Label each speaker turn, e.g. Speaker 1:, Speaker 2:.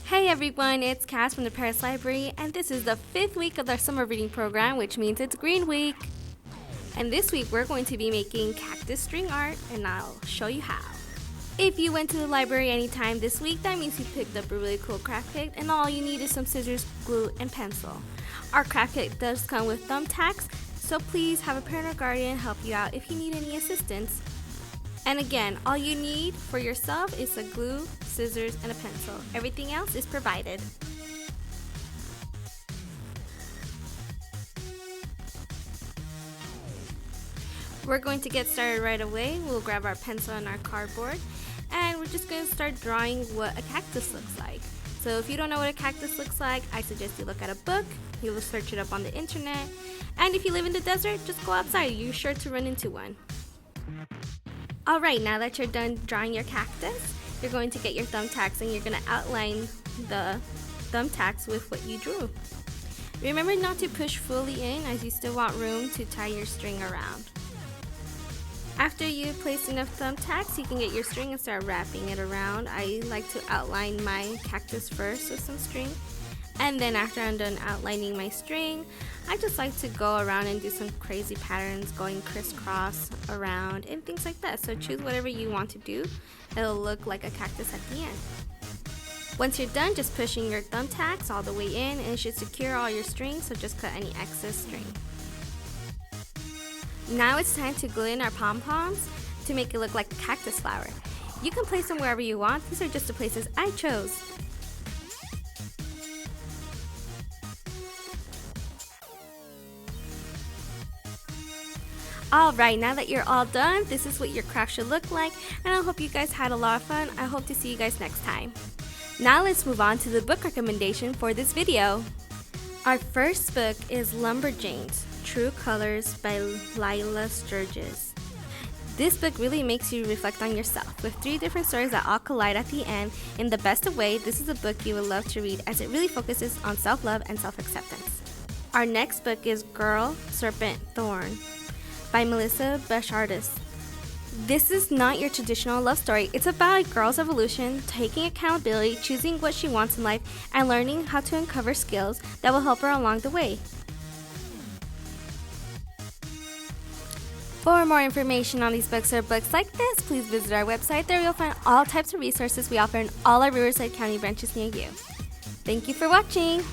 Speaker 1: Hey everyone, it's Cass from the Perris Library, and this is the 5th week of our summer reading program, which means it's Green Week. And this week we're going to be making cactus string art, and I'll show you how. If you went to the library anytime this week, that means you picked up a really cool craft kit, and all you need is some scissors, glue, and pencil. Our craft kit does come with thumb-tacks, so please have a parent or guardian help you out if you need any assistance. And again, all you need for yourself is a glue, scissors, and a pencil. Everything else is provided. We're going to get started right away. We'll grab our pencil and our cardboard, and we're just going to start drawing what a cactus looks like. So if you don't know what a cactus looks like, I suggest you look at a book, you will search it up on the internet, and if you live in the desert, just go outside. You're sure to run into one. Alright, now that you're done drawing your cactus, you're going to get your thumbtacks and you're going to outline the thumbtacks with what you drew. Remember not to push fully in, as you still want room to tie your string around. After you place enough thumbtacks, you can get your string and start wrapping it around. I like to outline my cactus first with some string, and then after I'm done outlining my string, I just like to go around and do some crazy patterns, going crisscross around and things like that. So choose whatever you want to do. It'll look like a cactus at the end. Once you're done, just pushing your thumbtacks all the way in, and it should secure all your strings, so just cut any excess string. Now it's time to glue in our pom-poms to make it look like a cactus flower. You can place them wherever you want. These are just the places I chose. Alright, now that you're all done, this is what your craft should look like, and I hope you guys had a lot of fun. I hope to see you guys next time. Now let's move on to the book recommendation for this video. Our first book is Lumberjanes, True Colors by Lila Sturgis. This book really makes you reflect on yourself, with 3 different stories that all collide at the end. In the best of ways, this is a book you would love to read, as it really focuses on self-love and self-acceptance. Our next book is Girl, Serpent, Thorn by Melissa Bashardis. This is not your traditional love story. It's about a girl's evolution, taking accountability, choosing what she wants in life, and learning how to uncover skills that will help her along the way. For more information on these books or books like this, please visit our website. There you'll find all types of resources we offer in all our Riverside County branches near you. Thank you for watching!